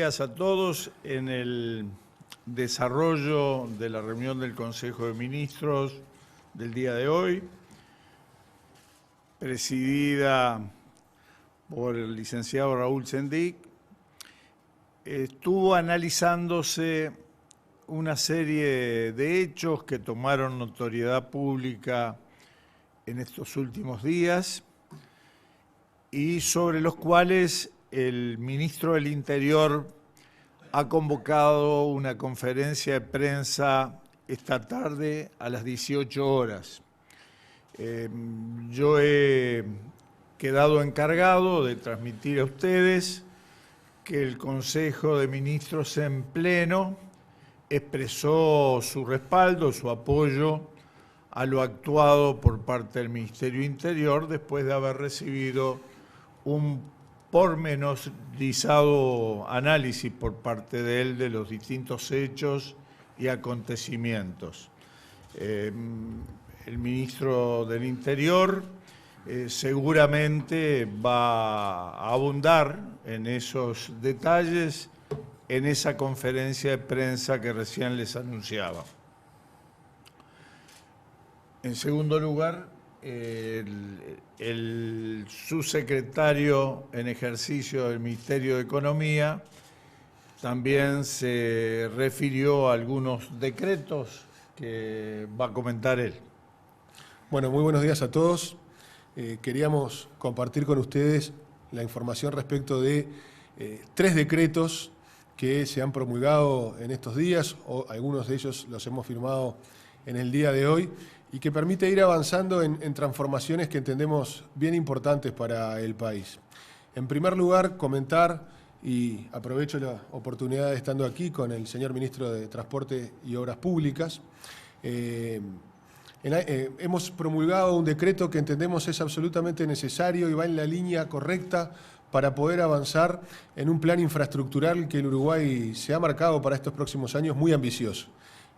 días a todos. En el desarrollo de la reunión del Consejo de Ministros del día de hoy, presidida por el licenciado Raúl Sendic, estuvo analizándose una serie de hechos que tomaron notoriedad pública en estos últimos días y sobre los cuales el ministro del Interior ha convocado una conferencia de prensa esta tarde a las 18 horas. Yo he quedado encargado de transmitir a ustedes que el Consejo de Ministros en pleno expresó su respaldo, su apoyo a lo actuado por parte del Ministerio del Interior después de haber recibido un pormenorizado análisis por parte de él de los distintos hechos y acontecimientos. El ministro del Interior seguramente va a abundar en esos detalles en esa conferencia de prensa que recién les anunciaba. En segundo lugar, el subsecretario en ejercicio del Ministerio de Economía también se refirió a algunos decretos que va a comentar él. Bueno, muy buenos días a todos. Queríamos compartir con ustedes la información respecto de 3 decretos que se han promulgado en estos días, o algunos de ellos los hemos firmado en el día de hoy, y que permite ir avanzando en transformaciones que entendemos bien importantes para el país. En primer lugar, comentar, y aprovecho la oportunidad de estando aquí con el señor Ministro de Transporte y Obras Públicas, hemos promulgado un decreto que entendemos es absolutamente necesario y va en la línea correcta para poder avanzar en un plan infraestructural que el Uruguay se ha marcado para estos próximos años muy ambicioso.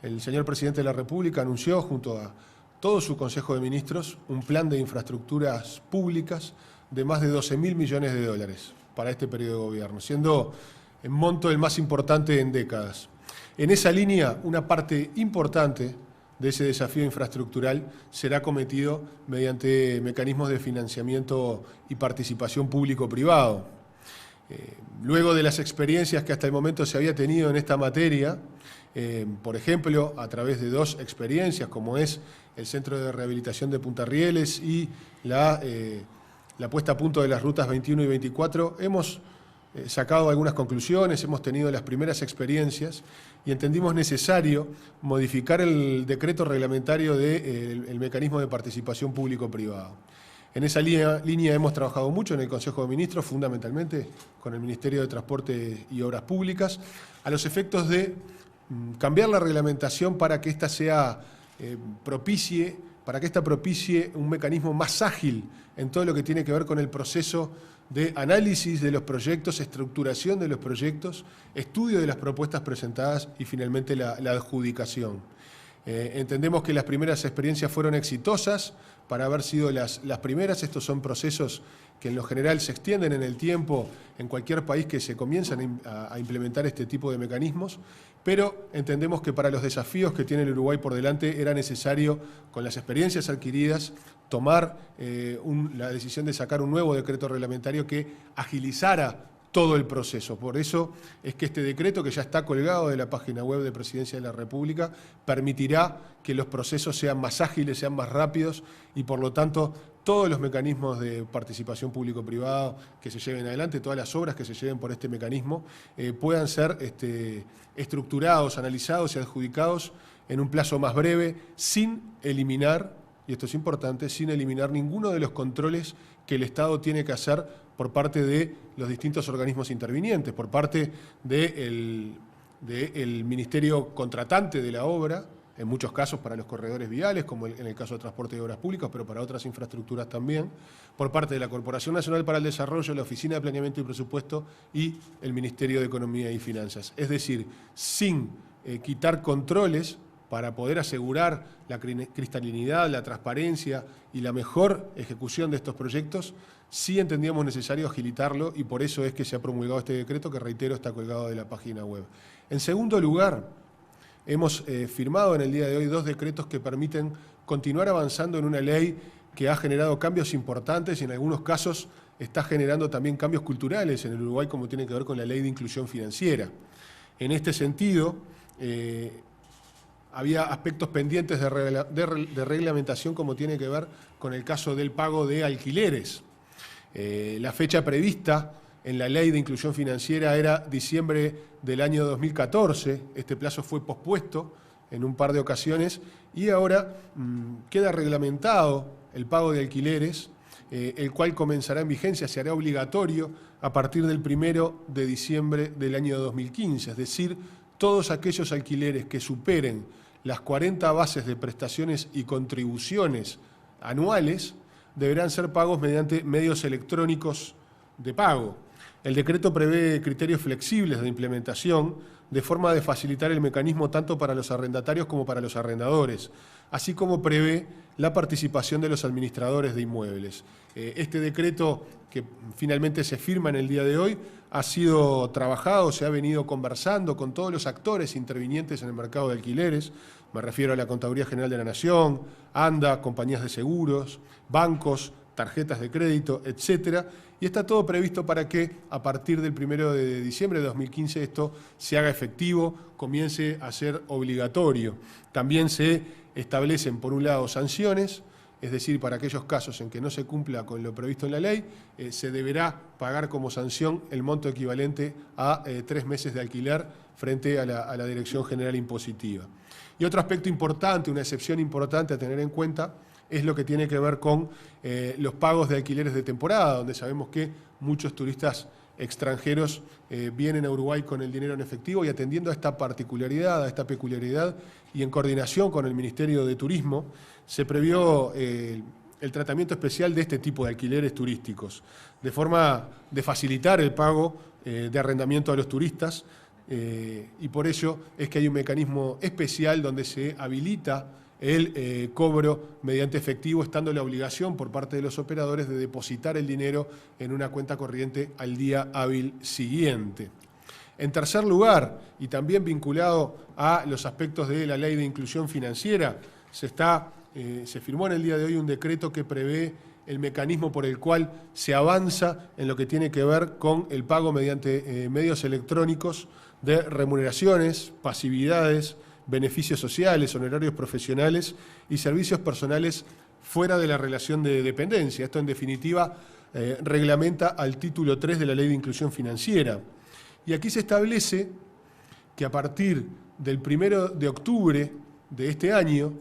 El señor Presidente de la República anunció junto a todo su Consejo de Ministros un plan de infraestructuras públicas de más de 12.000 millones de dólares para este periodo de gobierno, siendo en monto el más importante en décadas. En esa línea, una parte importante de ese desafío infraestructural será acometido mediante mecanismos de financiamiento y participación público-privado. Luego de las experiencias que hasta el momento se había tenido en esta materia, por ejemplo, a través de 2 experiencias, como es el Centro de Rehabilitación de Punta Rieles y la puesta a punto de las rutas 21 y 24, hemos sacado algunas conclusiones, hemos tenido las primeras experiencias y entendimos necesario modificar el decreto reglamentario del mecanismo de participación público-privado. En esa línea hemos trabajado mucho en el Consejo de Ministros, fundamentalmente con el Ministerio de Transporte y Obras Públicas, a los efectos de cambiar la reglamentación para que esta propicie un mecanismo más ágil en todo lo que tiene que ver con el proceso de análisis de los proyectos, estructuración de los proyectos, estudio de las propuestas presentadas y finalmente la adjudicación. Entendemos que las primeras experiencias fueron exitosas para haber sido las primeras. Estos son procesos que en lo general se extienden en el tiempo en cualquier país que se comienzan a implementar este tipo de mecanismos, pero entendemos que para los desafíos que tiene el Uruguay por delante era necesario, con las experiencias adquiridas, tomar la decisión de sacar un nuevo decreto reglamentario que agilizara todo el proceso. Por eso es que este decreto, que ya está colgado de la página web de Presidencia de la República, permitirá que los procesos sean más ágiles, sean más rápidos y, por lo tanto, todos los mecanismos de participación público-privada que se lleven adelante, todas las obras que se lleven por este mecanismo, puedan ser estructurados, analizados y adjudicados en un plazo más breve, sin eliminar, y esto es importante, sin eliminar ninguno de los controles que el Estado tiene que hacer por parte de los distintos organismos intervinientes, por parte del Ministerio contratante de la obra, en muchos casos para los corredores viales, como en el caso de Transporte y Obras Públicas, pero para otras infraestructuras también, por parte de la Corporación Nacional para el Desarrollo, la Oficina de Planeamiento y Presupuesto y el Ministerio de Economía y Finanzas. Es decir, sin quitar controles para poder asegurar la cristalinidad, la transparencia y la mejor ejecución de estos proyectos, sí entendíamos necesario agilitarlo y por eso es que se ha promulgado este decreto que, reitero, está colgado de la página web. En segundo lugar, hemos firmado en el día de hoy 2 decretos que permiten continuar avanzando en una ley que ha generado cambios importantes y en algunos casos está generando también cambios culturales en el Uruguay, como tiene que ver con la Ley de Inclusión Financiera. En este sentido, había aspectos pendientes de reglamentación, como tiene que ver con el caso del pago de alquileres. La fecha prevista en la Ley de Inclusión Financiera era diciembre del año 2014. Este plazo fue pospuesto en un par de ocasiones y ahora queda reglamentado el pago de alquileres, el cual comenzará en vigencia, se hará obligatorio a partir del 1 de diciembre del año 2015, es decir, todos aquellos alquileres que superen las 40 bases de prestaciones y contribuciones anuales deberán ser pagos mediante medios electrónicos de pago. El decreto prevé criterios flexibles de implementación de forma de facilitar el mecanismo tanto para los arrendatarios como para los arrendadores, así como prevé la participación de los administradores de inmuebles. Este decreto, que finalmente se firma en el día de hoy, ha sido trabajado, se ha venido conversando con todos los actores intervinientes en el mercado de alquileres. Me refiero a la Contaduría General de la Nación, ANDA, compañías de seguros, bancos, tarjetas de crédito, etcétera. Y está todo previsto para que a partir del 1 de diciembre de 2015 esto se haga efectivo, comience a ser obligatorio. También se establecen, por un lado, sanciones, es decir, para aquellos casos en que no se cumpla con lo previsto en la ley, se deberá pagar como sanción el monto equivalente a 3 meses de alquiler frente a la Dirección General Impositiva. Y otro aspecto importante, una excepción importante a tener en cuenta, es lo que tiene que ver con los pagos de alquileres de temporada, donde sabemos que muchos turistas extranjeros vienen a Uruguay con el dinero en efectivo y atendiendo a esta particularidad, a esta peculiaridad y en coordinación con el Ministerio de Turismo, se previó el tratamiento especial de este tipo de alquileres turísticos, de forma de facilitar el pago de arrendamiento a los turistas y por ello es que hay un mecanismo especial donde se habilita el cobro mediante efectivo, estando la obligación por parte de los operadores de depositar el dinero en una cuenta corriente al día hábil siguiente. En tercer lugar, y también vinculado a los aspectos de la Ley de Inclusión Financiera, se firmó en el día de hoy un decreto que prevé el mecanismo por el cual se avanza en lo que tiene que ver con el pago mediante medios electrónicos de remuneraciones, pasividades, beneficios sociales, honorarios profesionales y servicios personales fuera de la relación de dependencia. Esto, en definitiva, reglamenta al título 3 de la Ley de Inclusión Financiera. Y aquí se establece que a partir del 1 de octubre de este año,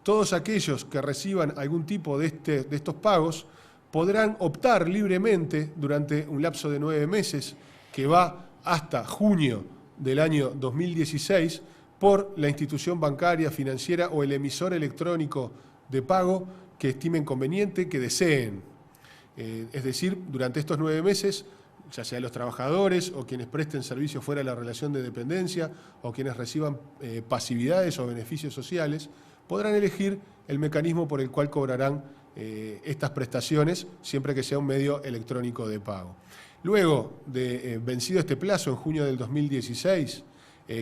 todos aquellos que reciban algún tipo de estos pagos podrán optar libremente durante un lapso de 9 meses, que va hasta junio del año 2016, por la institución bancaria, financiera o el emisor electrónico de pago que estimen conveniente, que deseen. Es decir, durante estos 9 meses, ya sea los trabajadores o quienes presten servicios fuera de la relación de dependencia o quienes reciban pasividades o beneficios sociales, podrán elegir el mecanismo por el cual cobrarán estas prestaciones, siempre que sea un medio electrónico de pago. Luego de vencido este plazo, en junio del 2016,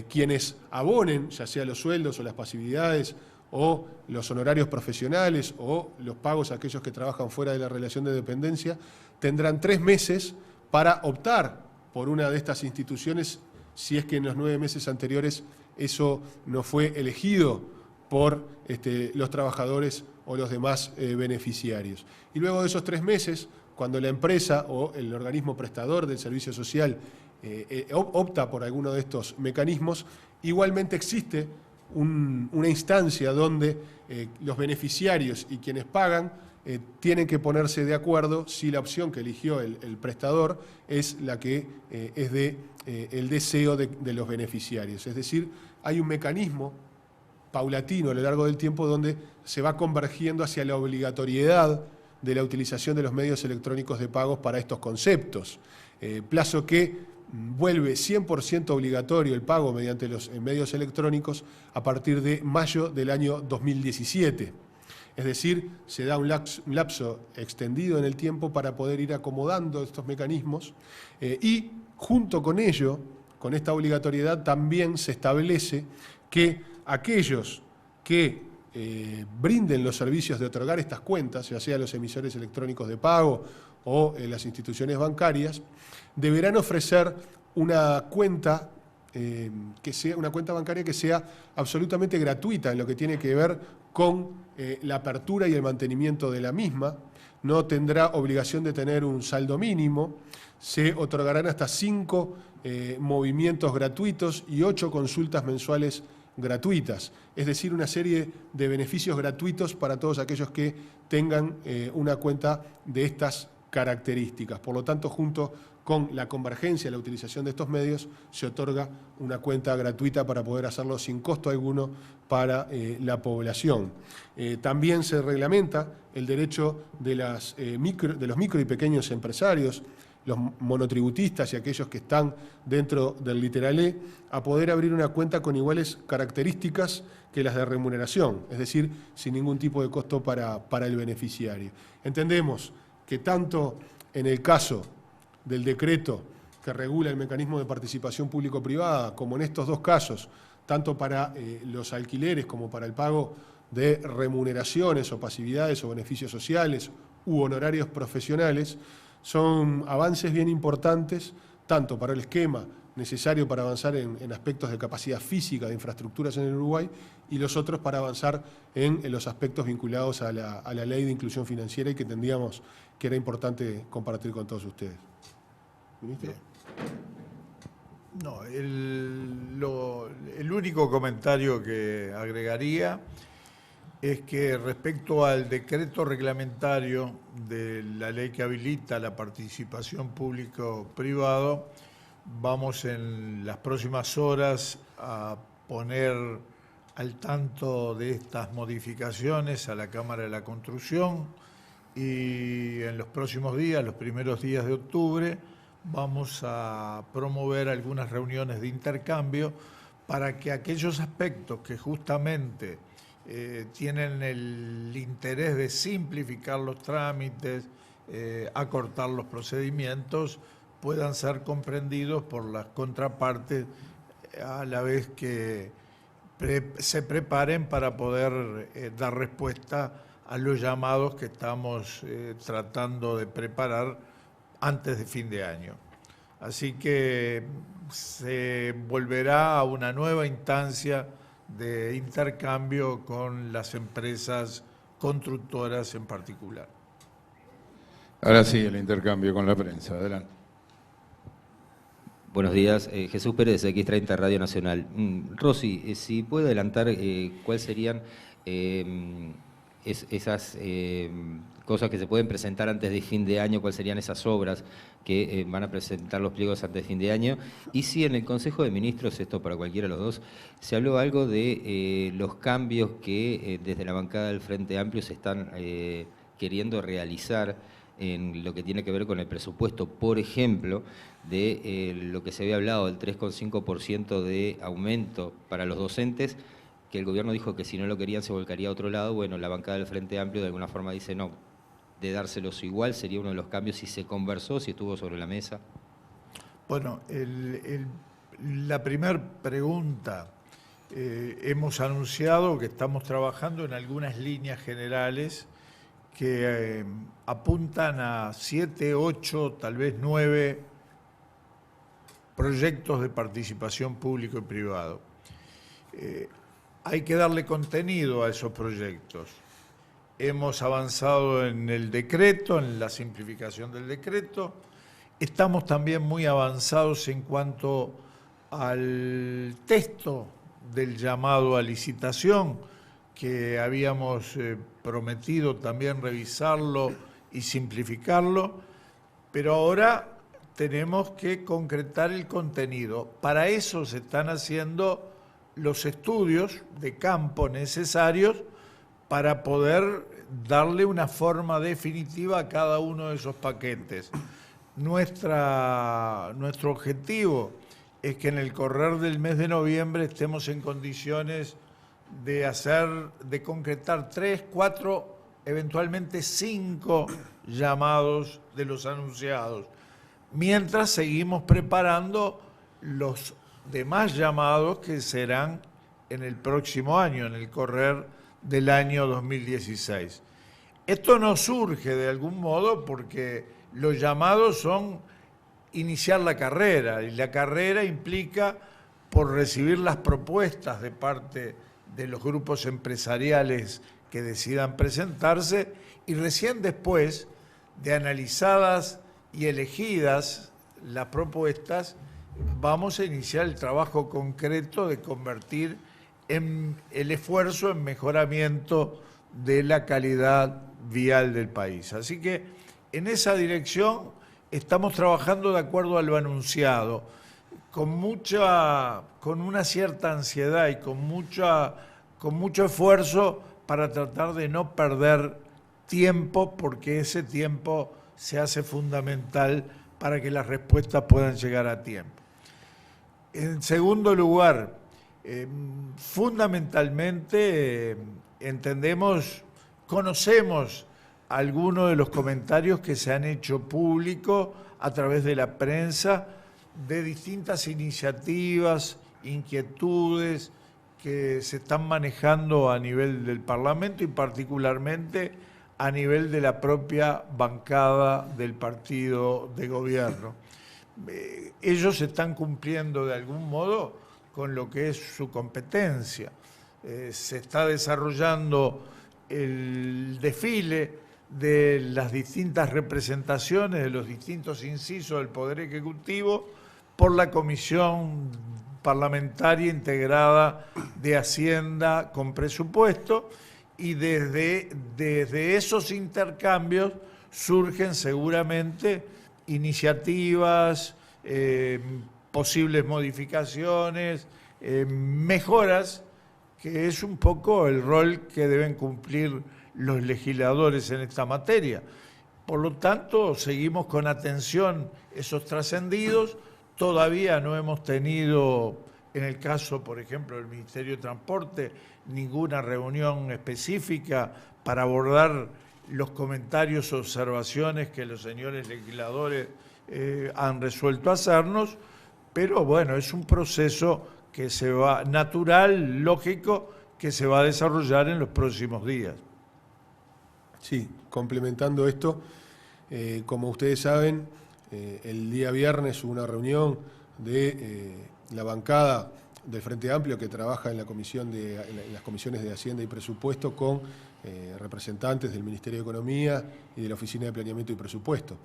quienes abonen, ya sea los sueldos o las pasividades o los honorarios profesionales o los pagos a aquellos que trabajan fuera de la relación de dependencia, tendrán 3 meses para optar por una de estas instituciones si es que en los 9 meses anteriores eso no fue elegido por los trabajadores o los demás beneficiarios. Y luego de esos 3 meses, cuando la empresa o el organismo prestador del servicio social opta por alguno de estos mecanismos, igualmente existe una instancia donde los beneficiarios y quienes pagan tienen que ponerse de acuerdo si la opción que eligió el prestador es la que es el deseo de los beneficiarios. Es decir, hay un mecanismo paulatino a lo largo del tiempo donde se va convergiendo hacia la obligatoriedad de la utilización de los medios electrónicos de pagos para estos conceptos. Plazo que vuelve 100% obligatorio el pago mediante los medios electrónicos a partir de mayo del año 2017. Es decir, se da un lapso extendido en el tiempo para poder ir acomodando estos mecanismos y junto con ello, con esta obligatoriedad, también se establece que aquellos que brinden los servicios de otorgar estas cuentas, ya sea los emisores electrónicos de pago o las instituciones bancarias, deberán ofrecer una cuenta una cuenta bancaria que sea absolutamente gratuita en lo que tiene que ver con la apertura y el mantenimiento de la misma. No tendrá obligación de tener un saldo mínimo. Se otorgarán hasta 5 movimientos gratuitos y 8 consultas mensuales gratuitas, es decir, una serie de beneficios gratuitos para todos aquellos que tengan una cuenta de estas características. Por lo tanto, junto con la convergencia, la utilización de estos medios, se otorga una cuenta gratuita para poder hacerlo sin costo alguno para la población. También se reglamenta el derecho de los micro y pequeños empresarios, los monotributistas y aquellos que están dentro del literal E, a poder abrir una cuenta con iguales características que las de remuneración, es decir, sin ningún tipo de costo para el beneficiario. Entendemos que tanto en el caso del decreto que regula el mecanismo de participación público-privada, como en estos dos casos, tanto para los alquileres como para el pago de remuneraciones o pasividades o beneficios sociales u honorarios profesionales, son avances bien importantes, tanto para el esquema necesario para avanzar en aspectos de capacidad física de infraestructuras en el Uruguay y los otros para avanzar en los aspectos vinculados a la ley de inclusión financiera y que entendíamos que era importante compartir con todos ustedes. ¿Ministro? No, el único comentario que agregaría es que respecto al decreto reglamentario de la ley que habilita la participación público-privado, vamos en las próximas horas a poner al tanto de estas modificaciones a la Cámara de la Construcción y en los próximos días, los primeros días de octubre, vamos a promover algunas reuniones de intercambio para que aquellos aspectos que justamente tienen el interés de simplificar los trámites, acortar los procedimientos, puedan ser comprendidos por las contrapartes a la vez que se preparen para poder dar respuesta a los llamados que estamos tratando de preparar antes de fin de año. Así que se volverá a una nueva instancia de intercambio con las empresas constructoras en particular. Ahora sí, el intercambio con la prensa. Adelante. Buenos días, Jesús Pérez, de X30 Radio Nacional. Rosy, si puede adelantar cuáles serían esas cosas que se pueden presentar antes de fin de año, cuáles serían esas obras que van a presentar los pliegos antes de fin de año, y si en el Consejo de Ministros, esto para cualquiera de los dos, se habló algo de los cambios que desde la bancada del Frente Amplio se están queriendo realizar en lo que tiene que ver con el presupuesto, por ejemplo, de lo que se había hablado, del 3,5% de aumento para los docentes, que el gobierno dijo que si no lo querían se volcaría a otro lado. Bueno, la bancada del Frente Amplio de alguna forma dice no, de dárselos igual sería uno de los cambios, si se conversó, si estuvo sobre la mesa. Bueno, la primera pregunta, hemos anunciado que estamos trabajando en algunas líneas generales que apuntan a 7, 8, tal vez 9 proyectos de participación público y privado. Hay que darle contenido a esos proyectos. Hemos avanzado en el decreto, en la simplificación del decreto. Estamos también muy avanzados en cuanto al texto del llamado a licitación, que habíamos prometido también revisarlo y simplificarlo, pero ahora tenemos que concretar el contenido. Para eso se están haciendo los estudios de campo necesarios para poder darle una forma definitiva a cada uno de esos paquetes. nuestro objetivo es que en el correr del mes de noviembre estemos en condiciones de concretar 3, 4, eventualmente 5 llamados de los anunciados, mientras seguimos preparando los demás llamados que serán en el próximo año, en el correr del año 2016. Esto no surge de algún modo porque los llamados son iniciar la carrera, y la carrera implica por recibir las propuestas de parte de los grupos empresariales que decidan presentarse, y recién después de analizadas y elegidas las propuestas, vamos a iniciar el trabajo concreto de convertir el esfuerzo en mejoramiento de la calidad vial del país. Así que en esa dirección estamos trabajando de acuerdo a lo anunciado, con una cierta ansiedad y con mucho esfuerzo para tratar de no perder tiempo, porque ese tiempo se hace fundamental para que las respuestas puedan llegar a tiempo. En segundo lugar, fundamentalmente conocemos algunos de los comentarios que se han hecho públicos a través de la prensa de distintas iniciativas, inquietudes que se están manejando a nivel del Parlamento y particularmente a nivel de la propia bancada del partido de gobierno. Ellos están cumpliendo de algún modo con lo que es su competencia. Se está desarrollando el desfile de las distintas representaciones, de los distintos incisos del Poder Ejecutivo por la Comisión Parlamentaria Integrada de Hacienda con Presupuesto, y desde esos intercambios surgen seguramente iniciativas, posibles modificaciones, mejoras, que es un poco el rol que deben cumplir los legisladores en esta materia. Por lo tanto, seguimos con atención esos trascendidos. Todavía no hemos tenido, en el caso, por ejemplo, del Ministerio de Transporte, ninguna reunión específica para abordar los comentarios o observaciones que los señores legisladores han resuelto hacernos, pero bueno, es un proceso que natural, lógico, que se va a desarrollar en los próximos días. Sí, complementando esto, como ustedes saben, el día viernes hubo una reunión de la bancada del Frente Amplio que trabaja en las comisiones de Hacienda y Presupuesto con representantes del Ministerio de Economía y de la Oficina de Planeamiento y Presupuesto,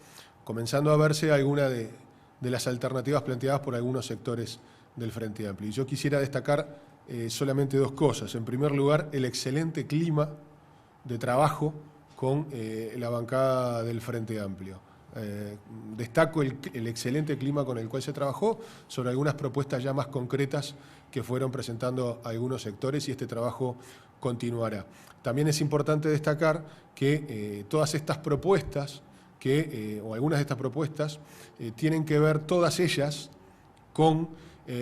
comenzando a verse algunas de las alternativas planteadas por algunos sectores del Frente Amplio. Y yo quisiera destacar solamente 2 cosas. En primer lugar, el excelente clima de trabajo con la bancada del Frente Amplio. Destaco el excelente clima con el cual se trabajó sobre algunas propuestas ya más concretas que fueron presentando algunos sectores, y este trabajo continuará. También es importante destacar que todas estas propuestas, o algunas de estas propuestas, tienen que ver todas ellas con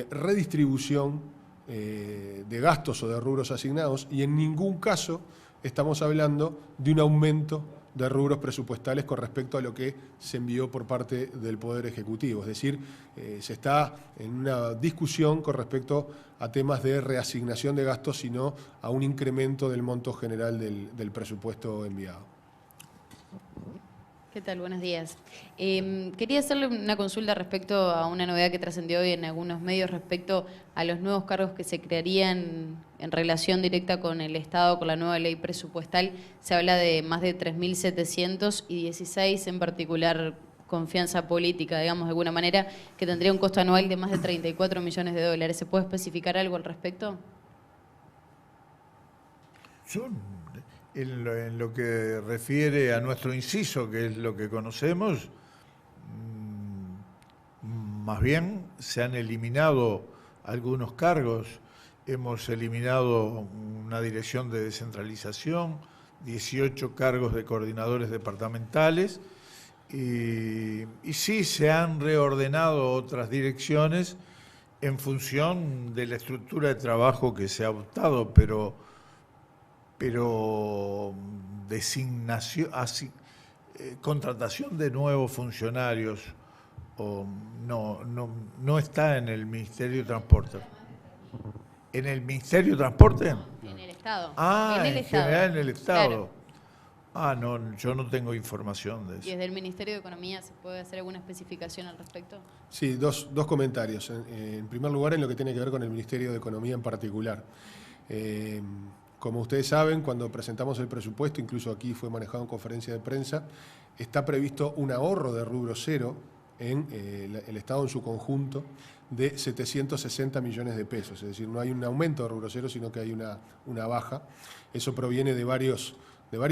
redistribución de gastos o de rubros asignados, y en ningún caso estamos hablando de un aumento de rubros presupuestales con respecto a lo que se envió por parte del Poder Ejecutivo. Es decir, se está en una discusión con respecto a temas de reasignación de gastos, sino a un incremento del monto general del presupuesto enviado. ¿Qué tal? Buenos días. Quería hacerle una consulta respecto a una novedad que trascendió hoy en algunos medios respecto a los nuevos cargos que se crearían en relación directa con el Estado, con la nueva ley presupuestal. Se habla de más de 3.700 y 16 en particular confianza política, digamos de alguna manera, que tendría un costo anual de más de 34 millones de dólares. ¿Se puede especificar algo al respecto? En lo que refiere a nuestro inciso, que es lo que conocemos, más bien se han eliminado algunos cargos. Hemos eliminado una dirección de descentralización, 18 cargos de coordinadores departamentales, Y sí, se han reordenado otras direcciones en función de la estructura de trabajo que se ha optado, pero designación, contratación de nuevos funcionarios no está en el Ministerio de Transporte. ¿En el Ministerio de Transporte? En el Estado. Ah, en el en Estado. general en el Estado. Claro. Ah, no, yo no tengo información de ¿Y eso. desde el Ministerio de Economía se puede hacer alguna especificación al respecto? Sí, dos comentarios. En primer lugar, en lo que tiene que ver con el Ministerio de Economía en particular. Como ustedes saben, cuando presentamos el presupuesto, incluso aquí fue manejado en conferencia de prensa, está previsto un ahorro de rubro cero en el Estado en su conjunto de 760 millones de pesos. Es decir, no hay un aumento de rubro cero, sino que hay una baja. Eso proviene de varios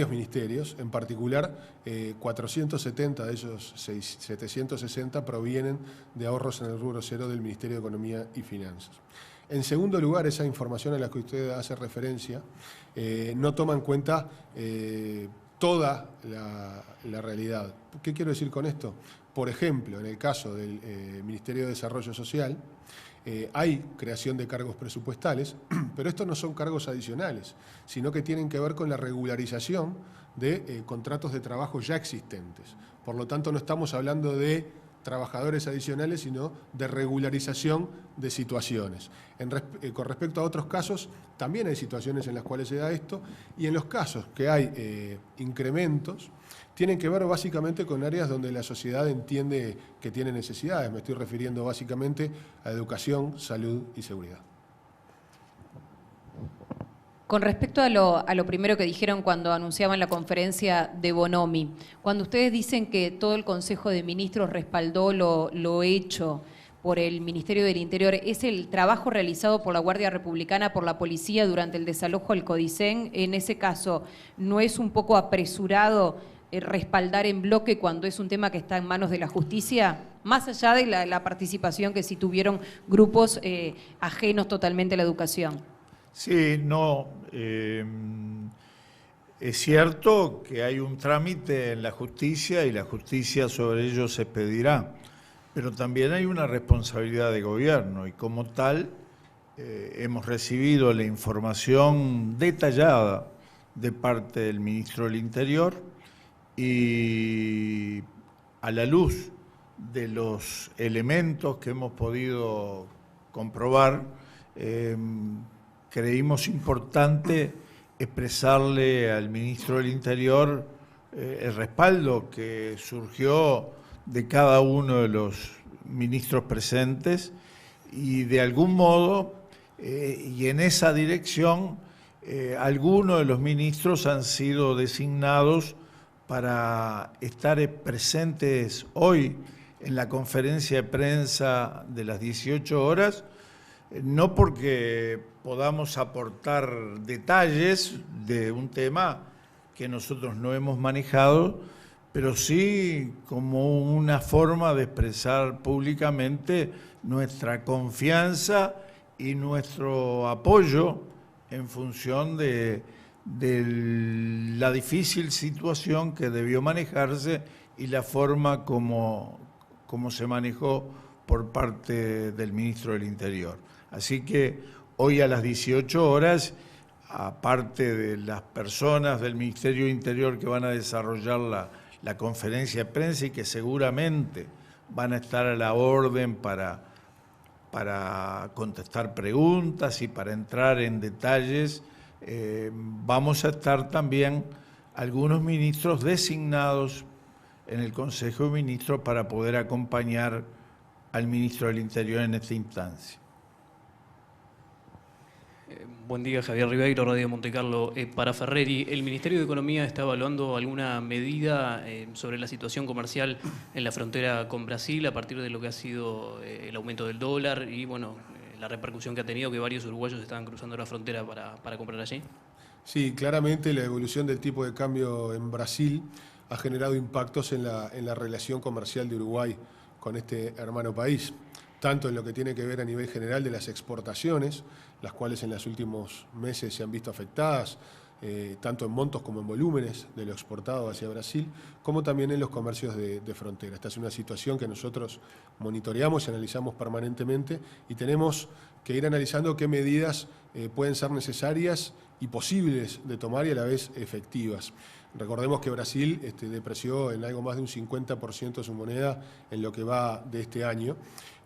ministerios, en particular 470 de esos 760 provienen de ahorros en el rubro cero del Ministerio de Economía y Finanzas. En segundo lugar, esa información a la que usted hace referencia no toma en cuenta toda la realidad. ¿Qué quiero decir con esto? Por ejemplo, en el caso del Ministerio de Desarrollo Social, hay creación de cargos presupuestales, pero estos no son cargos adicionales, sino que tienen que ver con la regularización de contratos de trabajo ya existentes. Por lo tanto, no estamos hablando de trabajadores adicionales, sino de regularización de situaciones. Con respecto a otros casos, también hay situaciones en las cuales se da esto, y en los casos que hay incrementos, tienen que ver básicamente con áreas donde la sociedad entiende que tiene necesidades. Me estoy refiriendo básicamente a educación, salud y seguridad. Con respecto a lo primero que dijeron cuando anunciaban la conferencia de Bonomi, cuando ustedes dicen que todo el Consejo de Ministros respaldó lo hecho por el Ministerio del Interior, ¿es el trabajo realizado por la Guardia Republicana, por la policía durante el desalojo al Codicen? En ese caso, ¿no es un poco apresurado respaldar en bloque cuando es un tema que está en manos de la justicia? Más allá de la participación que sí tuvieron grupos ajenos totalmente a la educación. Sí, no. Es cierto que hay un trámite en la justicia y la justicia sobre ello se pedirá, pero también hay una responsabilidad de gobierno y como tal hemos recibido la información detallada de parte del ministro del Interior y a la luz de los elementos que hemos podido comprobar, creímos importante expresarle al ministro del Interior el respaldo que surgió de cada uno de los ministros presentes y de algún modo, y en esa dirección, algunos de los ministros han sido designados para estar presentes hoy en la conferencia de prensa de las 18 horas, no porque podamos aportar detalles de un tema que nosotros no hemos manejado, pero sí como una forma de expresar públicamente nuestra confianza y nuestro apoyo en función de la difícil situación que debió manejarse y la forma como se manejó por parte del ministro del Interior. Así que hoy a las 18 horas, aparte de las personas del Ministerio del Interior que van a desarrollar la conferencia de prensa y que seguramente van a estar a la orden para contestar preguntas y para entrar en detalles, vamos a estar también algunos ministros designados en el Consejo de Ministros para poder acompañar al ministro del Interior en esta instancia. Buen día, Javier Ribeiro, Radio Montecarlo. Para Ferreri, ¿el Ministerio de Economía está evaluando alguna medida sobre la situación comercial en la frontera con Brasil a partir de lo que ha sido el aumento del dólar y bueno, la repercusión que ha tenido que varios uruguayos estaban cruzando la frontera para comprar allí? Sí, claramente la evolución del tipo de cambio en Brasil ha generado impactos en la relación comercial de Uruguay con este hermano país, tanto en lo que tiene que ver a nivel general de las exportaciones, las cuales en los últimos meses se han visto afectadas tanto en montos como en volúmenes de lo exportado hacia Brasil, como también en los comercios de frontera. Esta es una situación que nosotros monitoreamos y analizamos permanentemente y tenemos que ir analizando qué medidas pueden ser necesarias y posibles de tomar y a la vez efectivas. Recordemos que Brasil depreció en algo más de un 50% su moneda en lo que va de este año,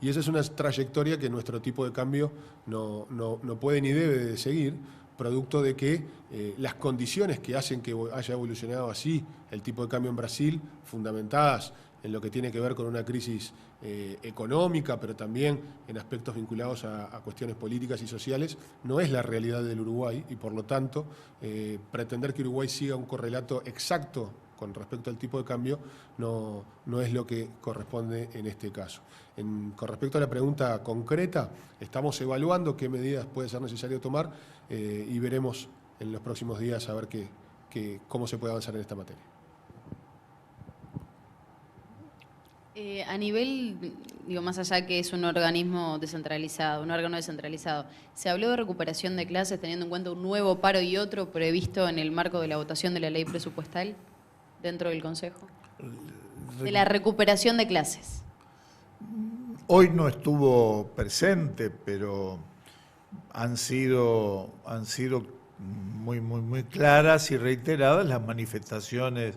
y esa es una trayectoria que nuestro tipo de cambio no puede ni debe de seguir, producto de que las condiciones que hacen que haya evolucionado así el tipo de cambio en Brasil, fundamentadas en lo que tiene que ver con una crisis económica, pero también en aspectos vinculados a cuestiones políticas y sociales, no es la realidad del Uruguay, y por lo tanto pretender que Uruguay siga un correlato exacto con respecto al tipo de cambio no es lo que corresponde en este caso. Con respecto a la pregunta concreta, estamos evaluando qué medidas puede ser necesario tomar y veremos en los próximos días a ver cómo se puede avanzar en esta materia. A nivel, digo, más allá que es un organismo descentralizado, un órgano descentralizado, ¿se habló de recuperación de clases teniendo en cuenta un nuevo paro y otro previsto en el marco de la votación de la ley presupuestal dentro del Consejo? De la recuperación de clases. Hoy no estuvo presente, pero han sido muy claras y reiteradas las manifestaciones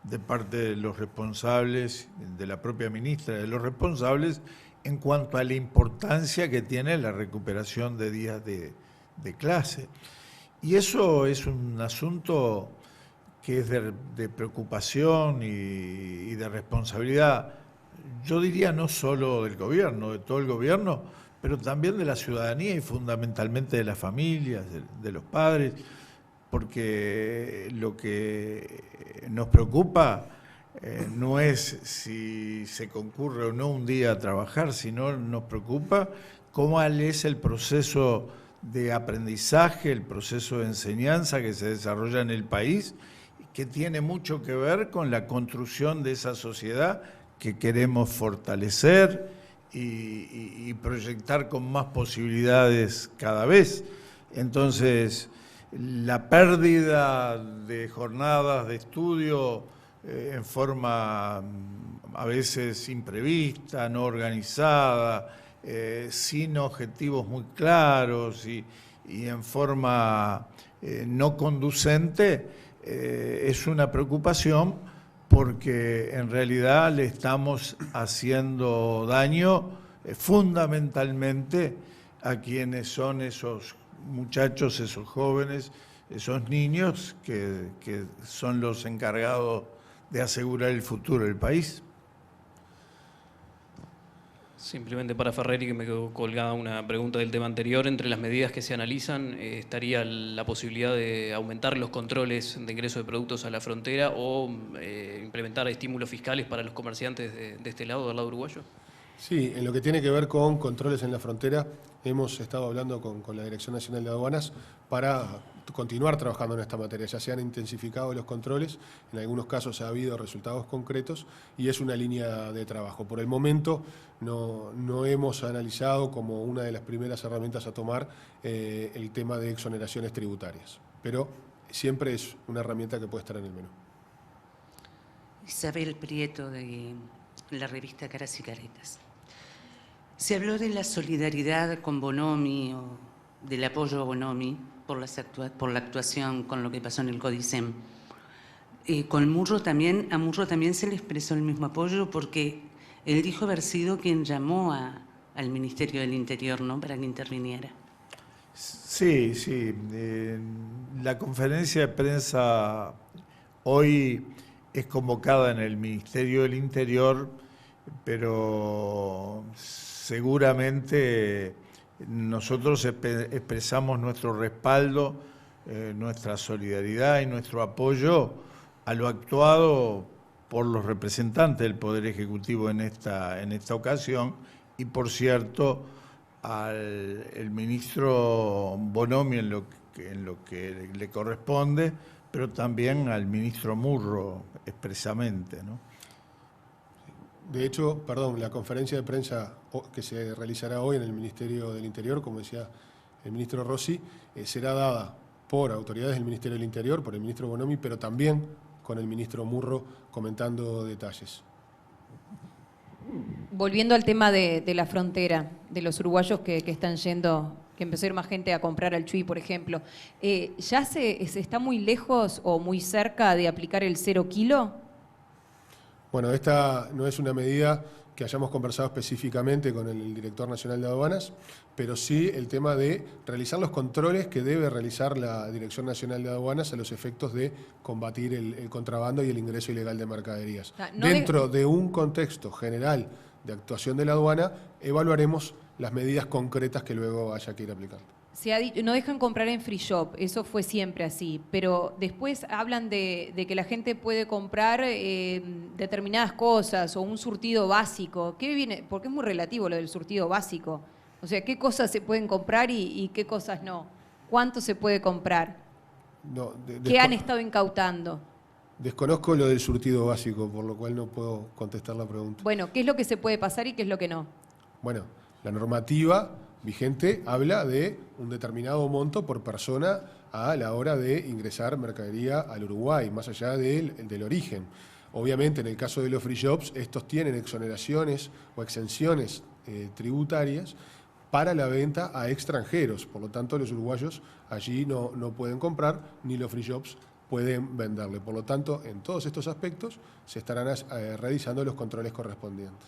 de parte de los responsables, de la propia ministra, de los responsables, en cuanto a la importancia que tiene la recuperación de días de clase. Y eso es un asunto que es de preocupación y de responsabilidad, yo diría no solo del gobierno, de todo el gobierno, pero también de la ciudadanía y fundamentalmente de las familias, de los padres, porque lo que nos preocupa no es si se concurre o no un día a trabajar, sino nos preocupa cuál es el proceso de aprendizaje, el proceso de enseñanza que se desarrolla en el país, que tiene mucho que ver con la construcción de esa sociedad que queremos fortalecer y proyectar con más posibilidades cada vez. Entonces, la pérdida de jornadas de estudio en forma a veces imprevista, no organizada, sin objetivos muy claros y en forma no conducente, es una preocupación porque en realidad le estamos haciendo daño fundamentalmente a quienes son esos muchachos, esos jóvenes, esos niños que son los encargados de asegurar el futuro del país. Simplemente para Ferreri, que me quedó colgada una pregunta del tema anterior. Entre las medidas que se analizan estaría la posibilidad de aumentar los controles de ingreso de productos a la frontera o implementar estímulos fiscales para los comerciantes de este lado, del lado uruguayo. Sí, en lo que tiene que ver con controles en la frontera, hemos estado hablando con la Dirección Nacional de Aduanas para continuar trabajando en esta materia. Ya se han intensificado los controles, en algunos casos ha habido resultados concretos y es una línea de trabajo. Por el momento no hemos analizado como una de las primeras herramientas a tomar el tema de exoneraciones tributarias, pero siempre es una herramienta que puede estar en el menú. Isabel Prieto, de la revista Caras y Caretas. Se habló de la solidaridad con Bonomi o del apoyo a Bonomi por la actuación con lo que pasó en el Codicem. Con Murro también, a Murro también se le expresó el mismo apoyo porque él dijo haber sido quien llamó al Ministerio del Interior, ¿no?, para que interviniera. Sí. La conferencia de prensa hoy es convocada en el Ministerio del Interior, pero seguramente nosotros expresamos nuestro respaldo, nuestra solidaridad y nuestro apoyo a lo actuado por los representantes del Poder Ejecutivo en esta ocasión y, por cierto, al ministro Bonomi en lo que le corresponde, pero también al ministro Murro expresamente, ¿no? De hecho, la conferencia de prensa que se realizará hoy en el Ministerio del Interior, como decía el ministro Rossi, será dada por autoridades del Ministerio del Interior, por el ministro Bonomi, pero también con el ministro Murro comentando detalles. Volviendo al tema de la frontera, de los uruguayos que están yendo, que empezó a ir más gente a comprar al Chuy, por ejemplo, ¿ya se está muy lejos o muy cerca de aplicar el 0 kilo? Bueno, esta no es una medida que hayamos conversado específicamente con el director nacional de aduanas, pero sí el tema de realizar los controles que debe realizar la Dirección Nacional de Aduanas a los efectos de combatir el contrabando y el ingreso ilegal de mercaderías. Dentro de un contexto general de actuación de la aduana, evaluaremos las medidas concretas que luego haya que ir aplicando. Se ha dicho, no dejan comprar en free shop, eso fue siempre así, pero después hablan de que la gente puede comprar determinadas cosas o un surtido básico. ¿Qué viene? Porque es muy relativo lo del surtido básico. O sea, ¿qué cosas se pueden comprar y qué cosas no? ¿Cuánto se puede comprar? No, ¿Qué han estado incautando? Desconozco lo del surtido básico, por lo cual no puedo contestar la pregunta. Bueno, ¿qué es lo que se puede pasar y qué es lo que no? Bueno, la normativa vigente habla de un determinado monto por persona a la hora de ingresar mercadería al Uruguay, más allá del origen. Obviamente, en el caso de los free shops, estos tienen exoneraciones o exenciones tributarias para la venta a extranjeros. Por lo tanto, los uruguayos allí no pueden comprar, ni los free shops pueden venderle. Por lo tanto, en todos estos aspectos se estarán realizando los controles correspondientes.